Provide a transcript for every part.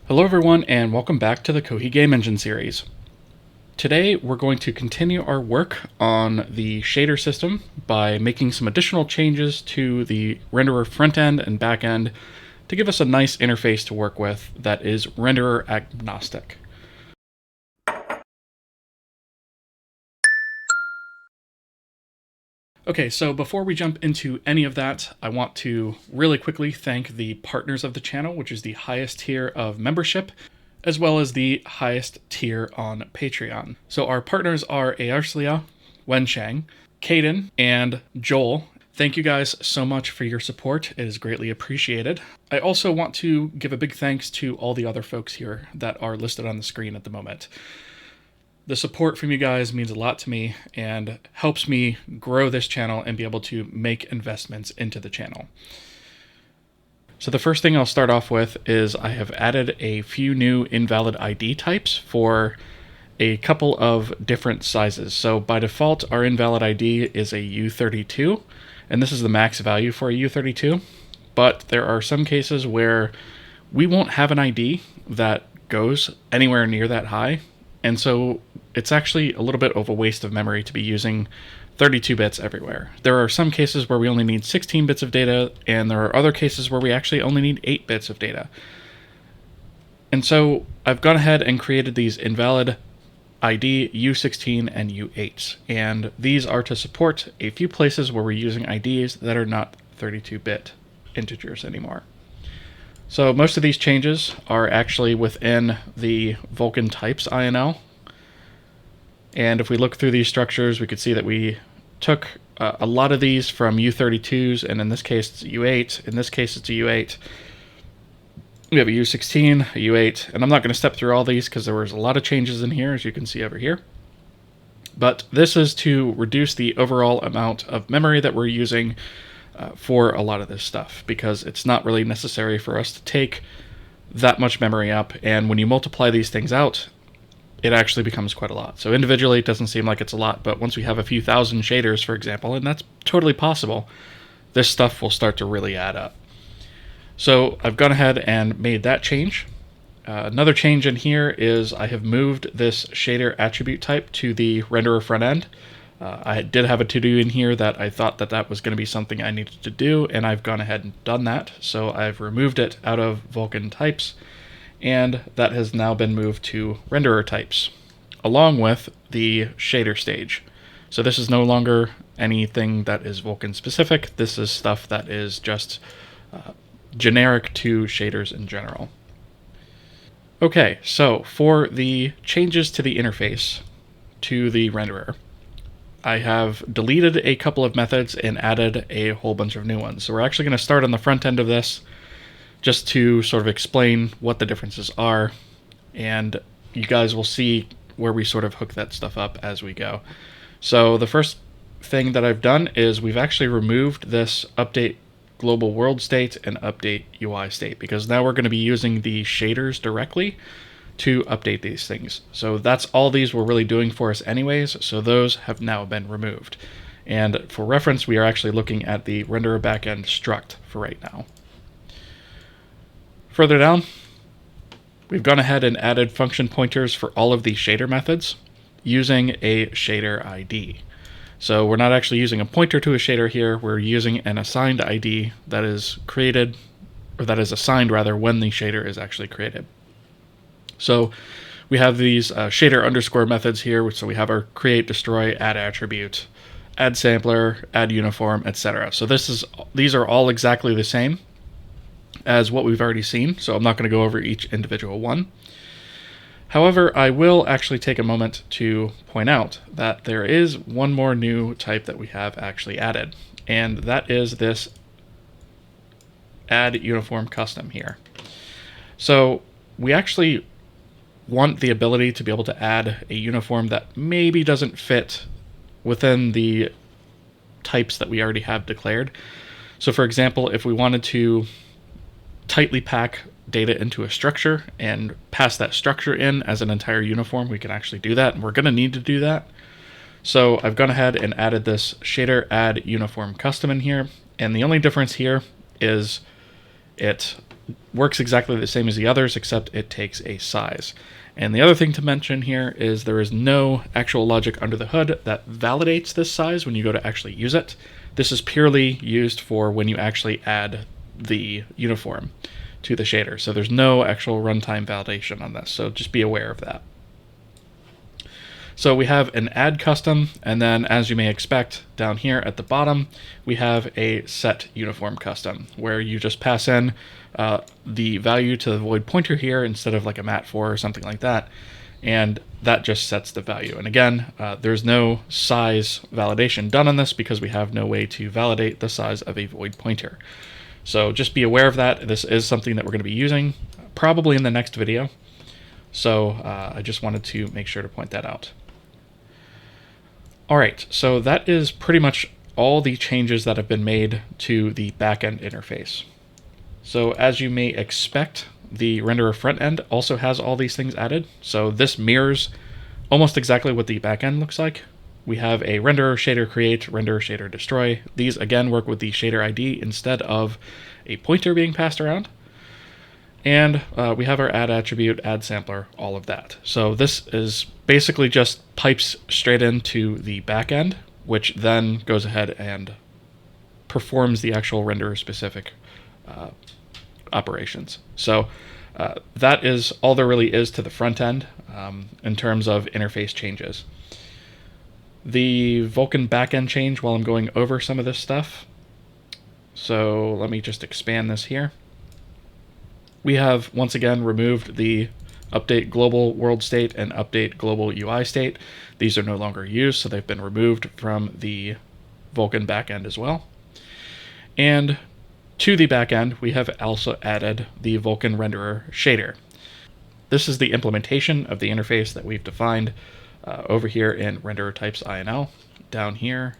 Hello everyone and welcome back to the Kohi Game Engine series. Today we're going to continue our work on the shader system by making some additional changes to the renderer front end and back end to give us a nice interface to work with that is renderer agnostic. Okay, so before we jump into any of that, I want to really quickly thank the partners of the channel, which is the highest tier of membership, as well as the highest tier on Patreon. So our partners are Eearslya, Wensheng, Caden, and Joel. Thank you guys so much for your support. It is greatly appreciated. I also want to give a big thanks to all the other folks here that are listed on the screen at the moment. The support from you guys means a lot to me and helps me grow this channel and be able to make investments into the channel. So the first thing I'll start off with is I have added a few new invalid ID types for a couple of different sizes. So by default, our invalid ID is a U32, and this is the max value for a U32. But there are some cases where we won't have an ID that goes anywhere near that high. And so it's actually a little bit of a waste of memory to be using 32 bits everywhere. There are some cases where we only need 16 bits of data, and there are other cases where we actually only need 8 bits of data. And so I've gone ahead and created these invalid ID U16 and U8, and these are to support a few places where we're using IDs that are not 32-bit integers anymore. So most of these changes are actually within the Vulkan types INL. And if we look through these structures, we could see that we took a lot of these from U32s, and in this case it's a U8. In this case it's a U8. We have a U16, a U8, and I'm not going to step through all these because there was a lot of changes in here, as you can see over here. But this is to reduce the overall amount of memory that we're using for a lot of this stuff, because it's not really necessary for us to take that much memory up, and when you multiply these things out, it actually becomes quite a lot. So individually it doesn't seem like it's a lot, but once we have a few thousand shaders, for example, and that's totally possible, this stuff will start to really add up. So I've gone ahead and made that change. Another change in here is I have moved this shader attribute type to the renderer front end. I did have a to-do in here that I thought that was going to be something I needed to do, and I've gone ahead and done that. So I've removed it out of Vulkan types, and that has now been moved to renderer types, along with the shader stage. So this is no longer anything that is Vulkan specific. This is stuff that is just generic to shaders in general. Okay, so for the changes to the interface to the renderer, I have deleted a couple of methods and added a whole bunch of new ones. So we're actually going to start on the front end of this just to sort of explain what the differences are, and you guys will see where we sort of hook that stuff up as we go. So the first thing that I've done is we've actually removed this update global world state and update UI state, because now we're going to be using the shaders directly to update these things. So that's all these were really doing for us anyways, so those have now been removed. And for reference, we are actually looking at the renderer backend struct for right now. Further down, we've gone ahead and added function pointers for all of these shader methods using a shader ID. So we're not actually using a pointer to a shader here, we're using an assigned ID that is created, or that is assigned rather, when the shader is actually created. So we have these shader underscore methods here, so we have our create, destroy, add attribute, add sampler, add uniform, etc. So these are all exactly the same as what we've already seen, so I'm not going to go over each individual one. However, I will actually take a moment to point out that there is one more new type that we have actually added, and that is this add uniform custom here. So we actually want the ability to be able to add a uniform that maybe doesn't fit within the types that we already have declared. So for example, if we wanted to tightly pack data into a structure and pass that structure in as an entire uniform, we can actually do that, and we're going to need to do that. So I've gone ahead and added this shader add uniform custom in here, and the only difference here is it works exactly the same as the others, except it takes a size. And the other thing to mention here is there is no actual logic under the hood that validates this size when you go to actually use it. This is purely used for when you actually add the uniform to the shader. So there's no actual runtime validation on this, so just be aware of that. So we have an add custom, and then as you may expect, down here at the bottom, we have a set uniform custom, where you just pass in the value to the void pointer here instead of like a mat4 or something like that, and that just sets the value. And again, there's no size validation done on this because we have no way to validate the size of a void pointer. So just be aware of that. This is something that we're going to be using probably in the next video. So I just wanted to make sure to point that out. All right, so that is pretty much all the changes that have been made to the backend interface. So as you may expect, the renderer front end also has all these things added. So this mirrors almost exactly what the backend looks like. We have a renderer shader create, renderer shader destroy. These again work with the shader ID instead of a pointer being passed around. And we have our add attribute, add sampler, all of that. So this is basically just pipes straight into the backend, which then goes ahead and performs the actual renderer specific operations. So that is all there really is to the front end in terms of interface changes. The Vulkan backend change while I'm going over some of this stuff. So let me just expand this here. We have once again removed the update global world state and update global UI state. These are no longer used, so they've been removed from the Vulkan backend as well. And to the backend, we have also added the Vulkan renderer shader. This is the implementation of the interface that we've defined over here in renderer types INL. Down here,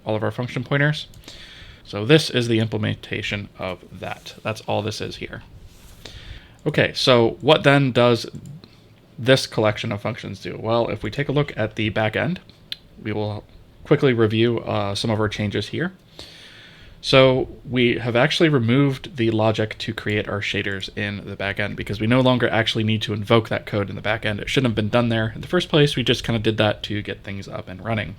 all of our function pointers. So this is the implementation of that. That's all this is here. Okay, so what then does this collection of functions do? Well, if we take a look at the backend, we will quickly review some of our changes here. So we have actually removed the logic to create our shaders in the backend because we no longer actually need to invoke that code in the backend. It shouldn't have been done there in the first place. We just kind of did that to get things up and running.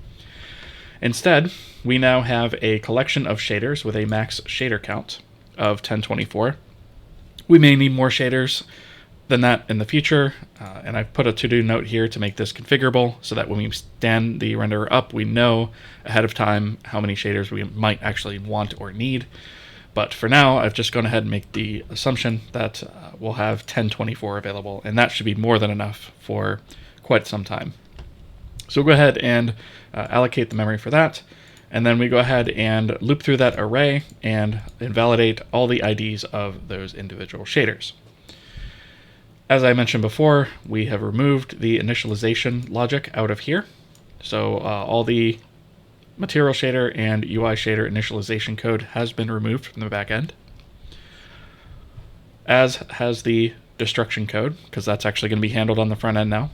Instead, we now have a collection of shaders with a max shader count of 1024. We may need more shaders than that in the future, and I've put a to-do note here to make this configurable so that when we stand the renderer up, we know ahead of time how many shaders we might actually want or need. But for now, I've just gone ahead and make the assumption that we'll have 1024 available, and that should be more than enough for quite some time. So we'll go ahead and allocate the memory for that. And then we go ahead and loop through that array and invalidate all the IDs of those individual shaders. As I mentioned before, we have removed the initialization logic out of here. So all the material shader and UI shader initialization code has been removed from the backend, as has the destruction code, because that's actually going to be handled on the front end now.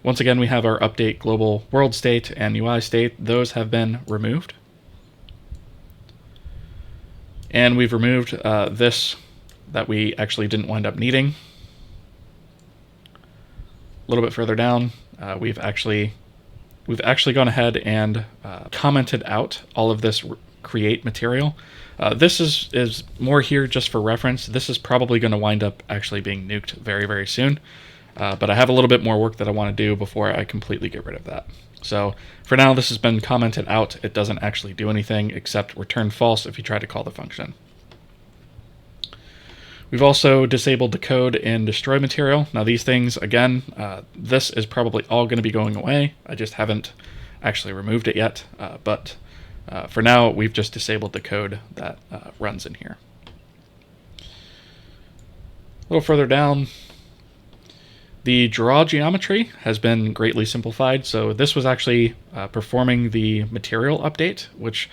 Once again, we have our update global world state and UI state. Those have been removed. And we've removed this that we actually didn't wind up needing. A little bit further down, we've actually gone ahead and commented out all of this create material. This is more here just for reference. This is probably going to wind up actually being nuked very, very soon. But I have a little bit more work that I want to do before I completely get rid of that. So for now, this has been commented out. It doesn't actually do anything except return false if you try to call the function. We've also disabled the code in destroy material. Now these things, again, this is probably all going to be going away. I just haven't actually removed it yet. But for now, we've just disabled the code that runs in here. A little further down, the draw geometry has been greatly simplified. So this was actually performing the material update, which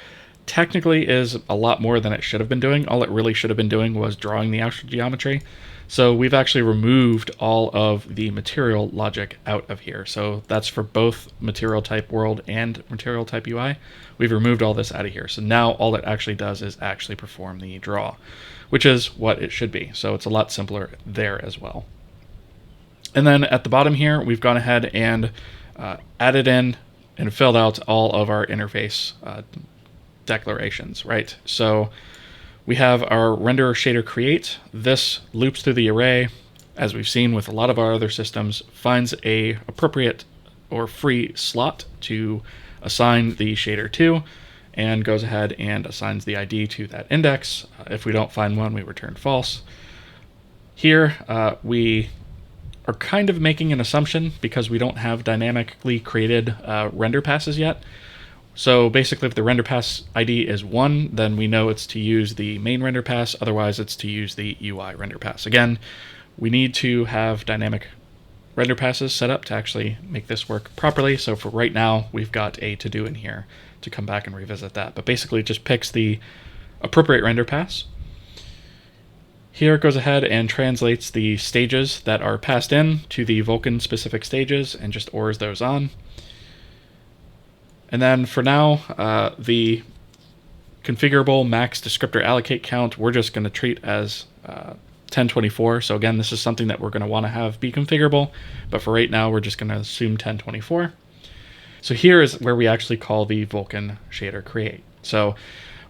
technically is a lot more than it should have been doing. All it really should have been doing was drawing the actual geometry. So we've actually removed all of the material logic out of here. So that's for both material type world and material type UI. We've removed all this out of here. So now all it actually does is actually perform the draw, which is what it should be. So it's a lot simpler there as well. And then at the bottom here, we've gone ahead and added in and filled out all of our interface declarations, right? So we have our renderer shader create. This loops through the array, as we've seen with a lot of our other systems, finds a appropriate or free slot to assign the shader to, and goes ahead and assigns the ID to that index. If we don't find one, we return false. Here, we are kind of making an assumption because we don't have dynamically created render passes yet. So basically, if the render pass ID is 1, then we know it's to use the main render pass. Otherwise, it's to use the UI render pass. Again, we need to have dynamic render passes set up to actually make this work properly. So for right now, we've got a to-do in here to come back and revisit that. But basically, it just picks the appropriate render pass. Here it goes ahead and translates the stages that are passed in to the Vulkan specific stages and just ORs those on. And then for now, the configurable max descriptor allocate count, we're just going to treat as 1024. So again, this is something that we're going to want to have be configurable, but for right now, we're just going to assume 1024. So here is where we actually call the Vulkan shader create. So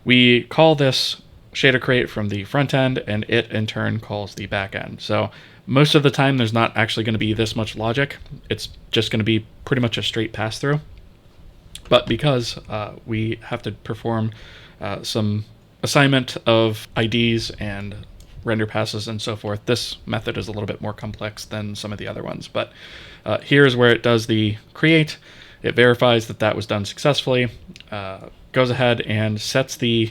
we call this shader create from the front end, and it in turn calls the back end. So most of the time, there's not actually going to be this much logic. It's just going to be pretty much a straight pass through. But because we have to perform some assignment of IDs and render passes and so forth, this method is a little bit more complex than some of the other ones. But here's where it does the create. It verifies that that was done successfully, goes ahead and sets the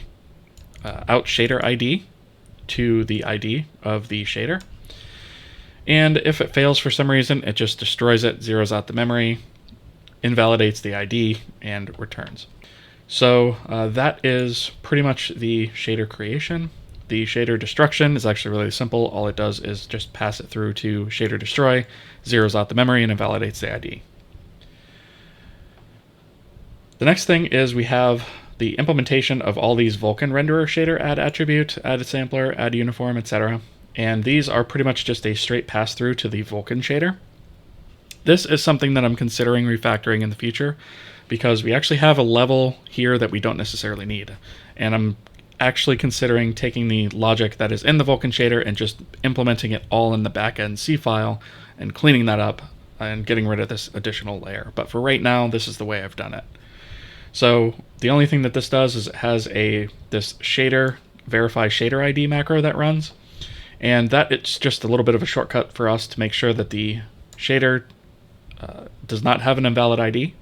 out shader ID to the ID of the shader. And if it fails for some reason, it just destroys it, zeroes out the memory, invalidates the ID, and returns. So that is pretty much the shader creation. The shader destruction is actually really simple. All it does is just pass it through to shader destroy, zeroes out the memory, and invalidates the ID. The next thing is we have the implementation of all these Vulkan renderer shader add attribute, add sampler, add uniform, etc. And these are pretty much just a straight pass through to the Vulkan shader. This is something that I'm considering refactoring in the future because we actually have a level here that we don't necessarily need. And I'm actually considering taking the logic that is in the Vulkan shader and just implementing it all in the backend C file and cleaning that up and getting rid of this additional layer. But for right now, this is the way I've done it. So the only thing that this does is it has this shader verify shader ID macro that runs. And that it's just a little bit of a shortcut for us to make sure that the shader does not have an invalid ID,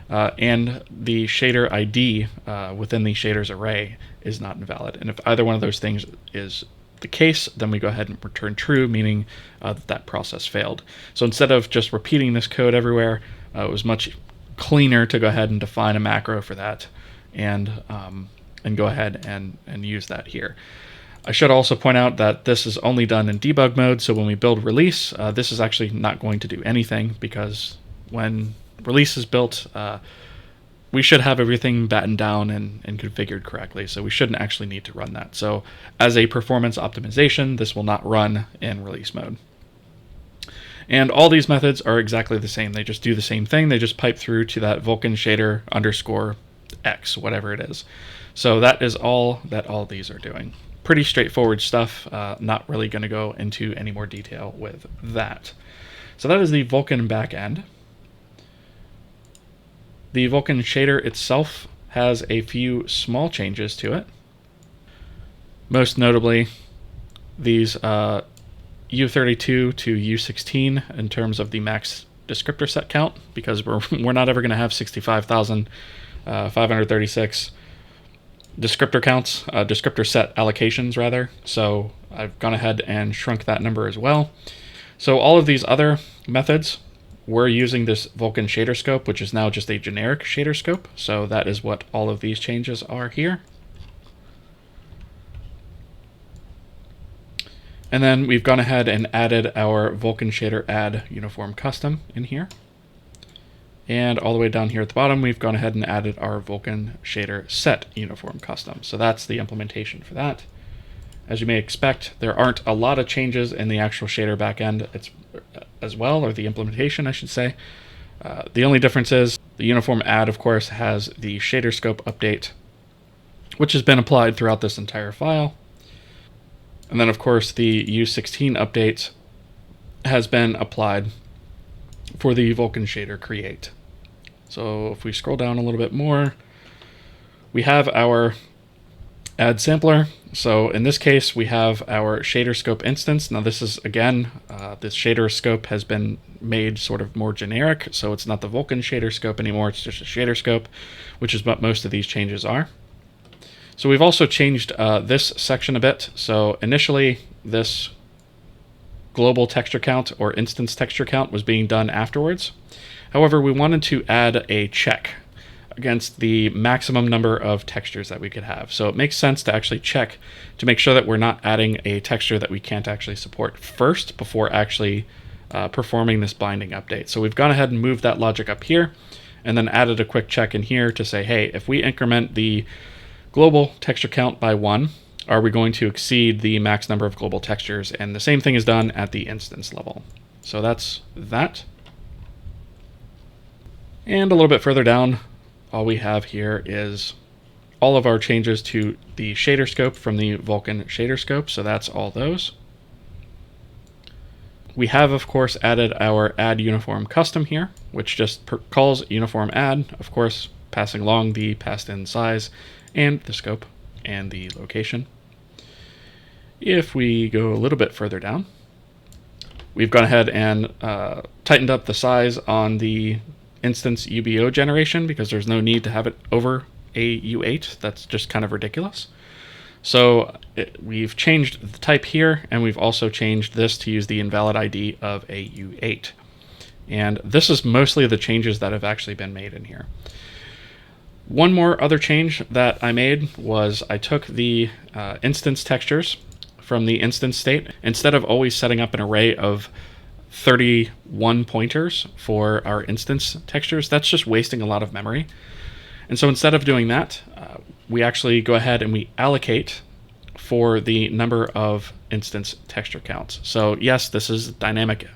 and the shader ID within the shader's array is not invalid. And if either one of those things is the case, then we go ahead and return true, meaning that process failed. So instead of just repeating this code everywhere, it was much cleaner to go ahead and define a macro for that and go ahead and use that here. I should also point out that this is only done in debug mode, so when we build release, this is actually not going to do anything because when release is built, we should have everything battened down and configured correctly, so we shouldn't actually need to run that. So as a performance optimization, this will not run in release mode. And all these methods are exactly the same. They just do the same thing. They just pipe through to that Vulkan shader underscore X, whatever it is. So that is all that all these are doing. Pretty straightforward stuff, not really going to go into any more detail with that. So that is the Vulkan backend. The Vulkan shader itself has a few small changes to it. Most notably, these U32 to U16 in terms of the max descriptor set count, because we're not ever going to have 65,536 descriptor counts, descriptor set allocations rather. So I've gone ahead and shrunk that number as well. So all of these other methods we're using this Vulkan shader scope, which is now just a generic shader scope. So that is what all of these changes are here. And then we've gone ahead and added our Vulkan shader add uniform custom in here. And all the way down here at the bottom, we've gone ahead and added our Vulkan shader set uniform custom. So that's the implementation for that. As you may expect, there aren't a lot of changes in the actual shader backend as well, or the implementation, I should say. The only difference is the uniform add, of course, has the shader scope update, which has been applied throughout this entire file. And then, of course, the U16 update has been applied for the Vulkan shader create. So if we scroll down a little bit more, we have our add sampler. So in this case, we have our shader scope instance. Now this is, again, this shader scope has been made sort of more generic. So it's not the Vulkan shader scope anymore. It's just a shader scope, which is what most of these changes are. So we've also changed this section a bit. So initially, this global texture count or instance texture count was being done afterwards. However, we wanted to add a check against the maximum number of textures that we could have. So it makes sense to actually check to make sure that we're not adding a texture that we can't actually support first before actually performing this binding update. So we've gone ahead and moved that logic up here and then added a quick check in here to say, hey, if we increment the global texture count by 1, are we going to exceed the max number of global textures? And the same thing is done at the instance level. So that's that. And a little bit further down, all we have here is all of our changes to the shader scope from the Vulkan shader scope. So that's all those. We have, of course, added our add uniform custom here, which just calls uniform add, of course, passing along the passed in size and the scope and the location. If we go a little bit further down, we've gone ahead and tightened up the size on the instance UBO generation because there's no need to have it over a U8. That's just kind of ridiculous. So we've changed the type here, and we've also changed this to use the invalid ID of a U8. And this is mostly the changes that have actually been made in here. One more other change that I made was I took the instance textures from the instance state. Instead of always setting up an array of 31 pointers for our instance textures, that's just wasting a lot of memory. And so instead of doing that, we actually go ahead and we allocate for the number of instance texture counts. So yes, this is dynamic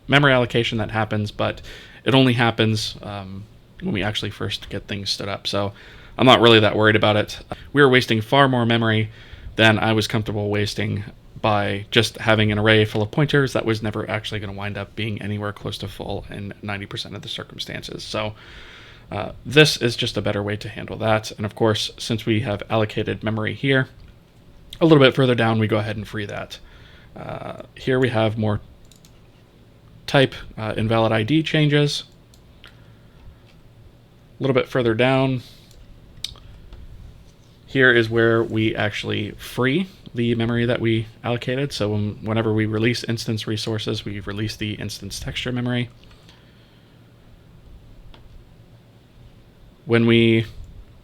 memory allocation that happens, but it only happens when we actually first get things stood up. So I'm not really that worried about it. We were wasting far more memory than I was comfortable wasting by just having an array full of pointers that was never actually going to wind up being anywhere close to full in 90% of the circumstances. So this is just a better way to handle that. And of course, since we have allocated memory here, a little bit further down, we go ahead and free that. Here we have more type invalid ID changes. A little bit further down, here is where we actually free the memory that we allocated. So whenever we release instance resources, we release the instance texture memory. When we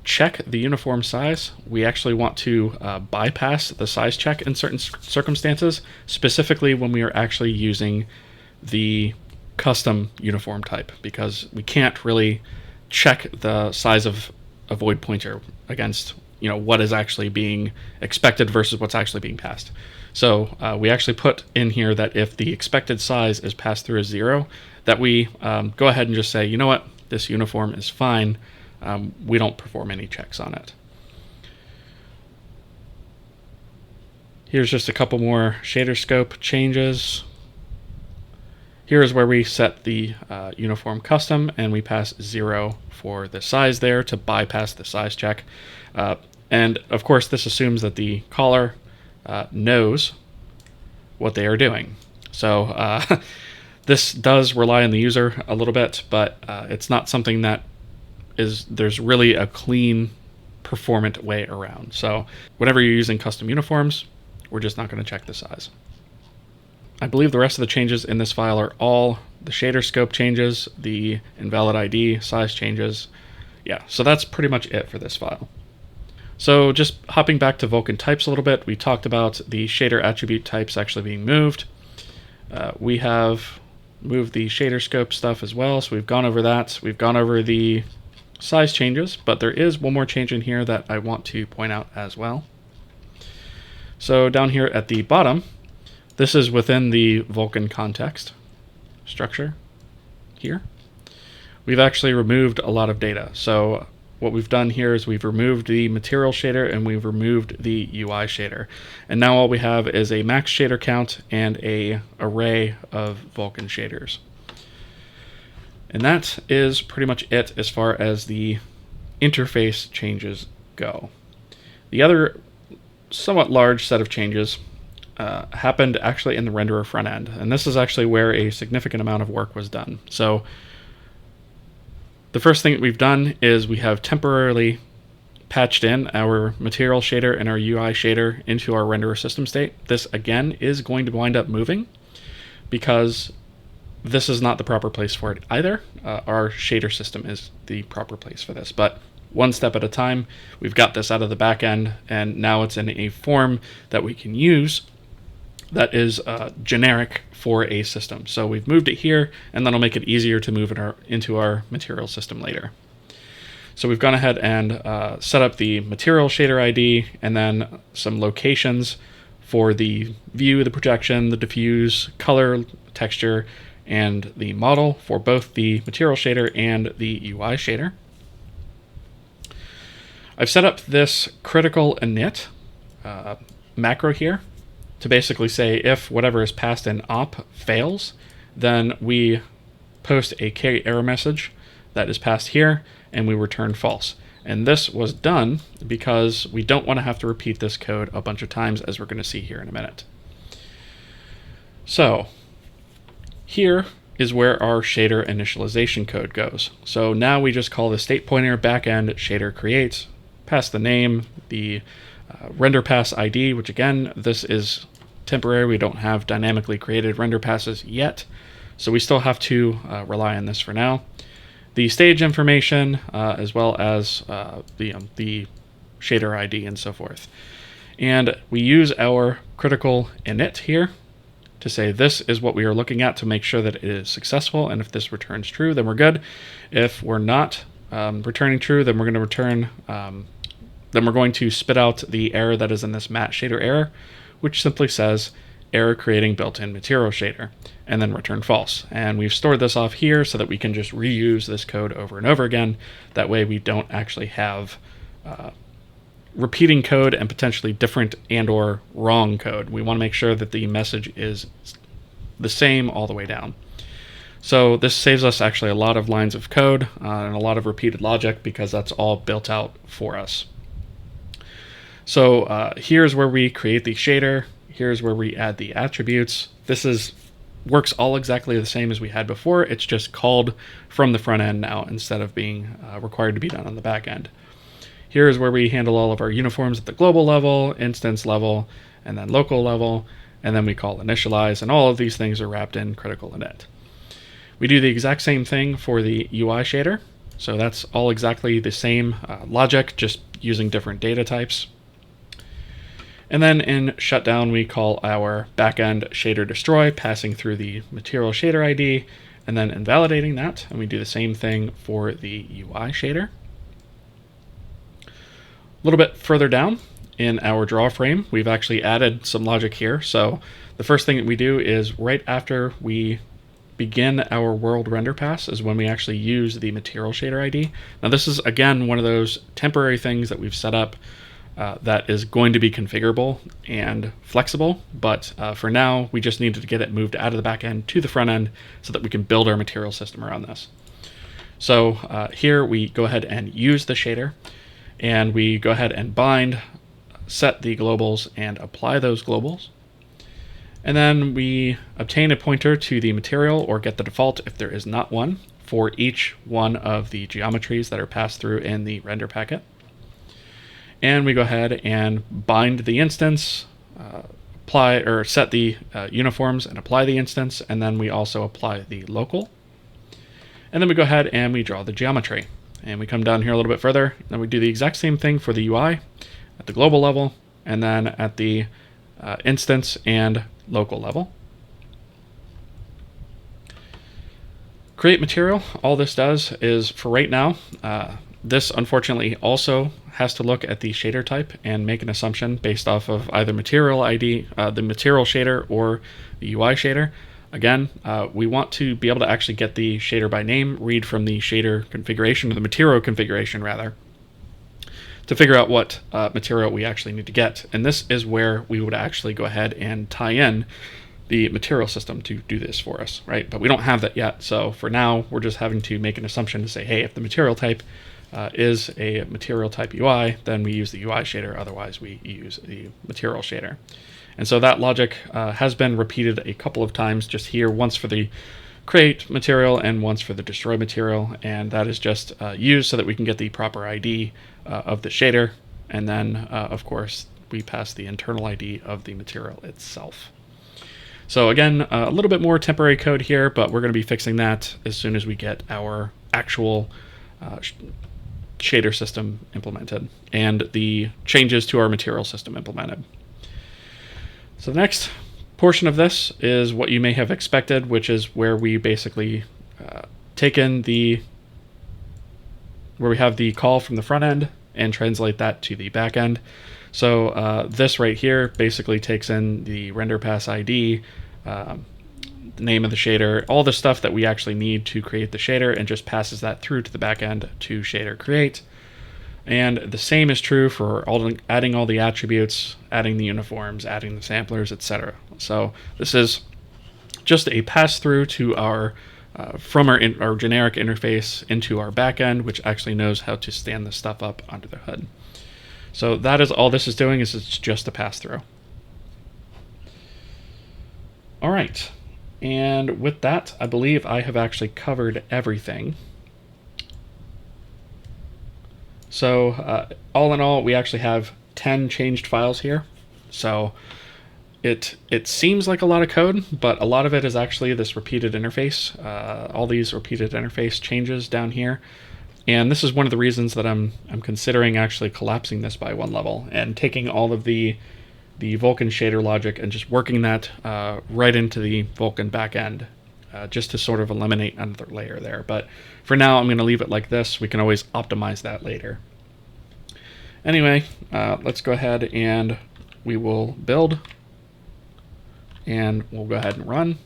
check the uniform size, we actually want to bypass the size check in certain circumstances, specifically when we are actually using the custom uniform type, because we can't really check the size of a void pointer against what is actually being expected versus what's actually being passed. So we actually put in here that if the expected size is passed through as 0, that we go ahead and just say, you know what, this uniform is fine. We don't perform any checks on it. Here's just a couple more shader scope changes. Here is where we set the uniform custom, and we pass 0 for the size there to bypass the size check. And of course, this assumes that the caller knows what they are doing. So this does rely on the user a little bit, but it's not something that there's really a clean, performant way around. So whenever you're using custom uniforms, we're just not going to check the size. I believe the rest of the changes in this file are all the shader scope changes, the invalid ID, size changes. Yeah, so that's pretty much it for this file. So just hopping back to Vulkan types a little bit, we talked about the shader attribute types actually being moved. We have moved the shader scope stuff as well, so we've gone over that. We've gone over the size changes, but there is one more change in here that I want to point out as well. So down here at the bottom, this is within the Vulkan context structure here. We've actually removed a lot of data. So what we've done here is we've removed the material shader and we've removed the UI shader. And now all we have is a max shader count and an array of Vulkan shaders. And that is pretty much it as far as the interface changes go. The other somewhat large set of changes happened actually in the renderer front end. And this is actually where a significant amount of work was done. So the first thing that we've done is we have temporarily patched in our material shader and our UI shader into our renderer system state. This again is going to wind up moving because this is not the proper place for it either. Our shader system is the proper place for this, but one step at a time. We've got this out of the back end, and now it's in a form that we can use that is generic for a system. So we've moved it here, and that'll make it easier to move it into our material system later. So we've gone ahead and set up the material shader ID, and then some locations for the view, the projection, the diffuse, color, texture, and the model for both the material shader and the UI shader. I've set up this critical init macro here to basically say if whatever is passed in op fails, then we post a k error message that is passed here and we return false. And this was done because we don't want to have to repeat this code a bunch of times, as we're going to see here in a minute. So here is where our shader initialization code goes. So now we just call the state pointer backend shader creates, pass the name, the render pass ID, which again, this is temporary. We don't have dynamically created render passes yet, so we still have to rely on this for now. The stage information, as well as the shader ID and so forth. And we use our critical init here to say this is what we are looking at to make sure that it is successful, and if this returns true, then we're good. If we're not returning true, then we're going to return then we're going to spit out the error that is in this matte shader error, which simply says error creating built-in material shader, and then return false. And we've stored this off here so that we can just reuse this code over and over again. That way we don't actually have repeating code and potentially different and or wrong code. We want to make sure that the message is the same all the way down. So this saves us actually a lot of lines of code and a lot of repeated logic, because that's all built out for us. So here's where we create the shader. Here's where we add the attributes. This works all exactly the same as we had before. It's just called from the front end now instead of being required to be done on the back end. Here's where we handle all of our uniforms at the global level, instance level, and then local level, and then we call initialize, and all of these things are wrapped in critical init. We do the exact same thing for the UI shader. So that's all exactly the same logic, just using different data types. And then in shutdown, we call our backend shader destroy, passing through the material shader ID, and then invalidating that. And we do the same thing for the UI shader. A little bit further down in our draw frame, we've actually added some logic here. So the first thing that we do is right after we begin our world render pass is when we actually use the material shader ID. Now this is again one of those temporary things that we've set up that is going to be configurable and flexible, but for now we just needed to get it moved out of the back end to the front end so that we can build our material system around this. So here we go ahead and use the shader, and we go ahead and bind, set the globals, and apply those globals. And then we obtain a pointer to the material, or get the default if there is not one, for each one of the geometries that are passed through in the render packet. And we go ahead and bind the instance, apply or set the uniforms and apply the instance, and then we also apply the local. And then we go ahead and we draw the geometry. And we come down here a little bit further, and we do the exact same thing for the UI at the global level, and then at the instance and local level. Create material. All this does is, for right now, this unfortunately also has to look at the shader type and make an assumption based off of either material ID, the material shader, or the UI shader. Again, we want to be able to actually get the shader by name, read from the shader configuration, or the material configuration rather, to figure out what material we actually need to get. And this is where we would actually go ahead and tie in the material system to do this for us, right? But we don't have that yet. So for now, we're just having to make an assumption to say, hey, if the material type is a material type UI, then we use the UI shader. Otherwise, we use the material shader. And so that logic has been repeated a couple of times just here, once for the create material and once for the destroy material. And that is just used so that we can get the proper ID of the shader. And then, of course, we pass the internal ID of the material itself. So again, a little bit more temporary code here, but we're going to be fixing that as soon as we get our actual shader system implemented and the changes to our material system implemented. So the next portion of this is what you may have expected, which is where we basically take in where we have the call from the front end and translate that to the back end. So this right here basically takes in the render pass ID, the name of the shader, all the stuff that we actually need to create the shader, and just passes that through to the back end to shader create. And the same is true for adding all the attributes, adding the uniforms, adding the samplers, etc. So this is just a pass through to our from our generic interface into our backend, which actually knows how to stand this stuff up under the hood. So that is all this is doing, is it's just a pass through. All right, and with that, I believe I have actually covered everything. So all in all, we actually have 10 changed files here. So it seems like a lot of code, but a lot of it is actually this repeated interface, all these repeated interface changes down here. And this is one of the reasons that I'm considering actually collapsing this by one level and taking all of the Vulkan shader logic and just working that right into the Vulkan backend, just to sort of eliminate another layer there. But for now, I'm going to leave it like this. We can always optimize that later. Anyway, let's go ahead and we will build, and we'll go ahead and run.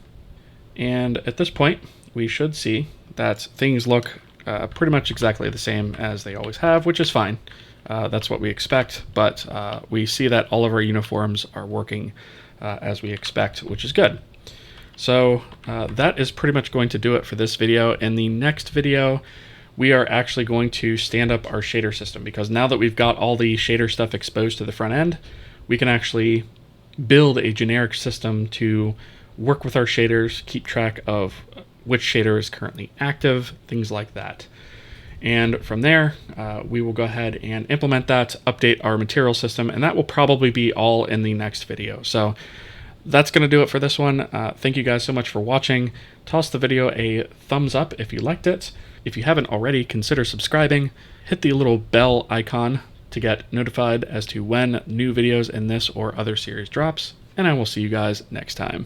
And at this point, we should see that things look pretty much exactly the same as they always have, which is fine. That's what we expect, but we see that all of our uniforms are working as we expect, which is good. So that is pretty much going to do it for this video. In the next video, we are actually going to stand up our shader system, because now that we've got all the shader stuff exposed to the front end, we can actually build a generic system to work with our shaders, keep track of which shader is currently active, things like that. And from there, we will go ahead and implement that, update our material system, and that will probably be all in the next video. So that's going to do it for this one. Thank you guys so much for watching. Toss the video a thumbs up if you liked it. If you haven't already, consider subscribing. Hit the little bell icon to get notified as to when new videos in this or other series drops. And I will see you guys next time.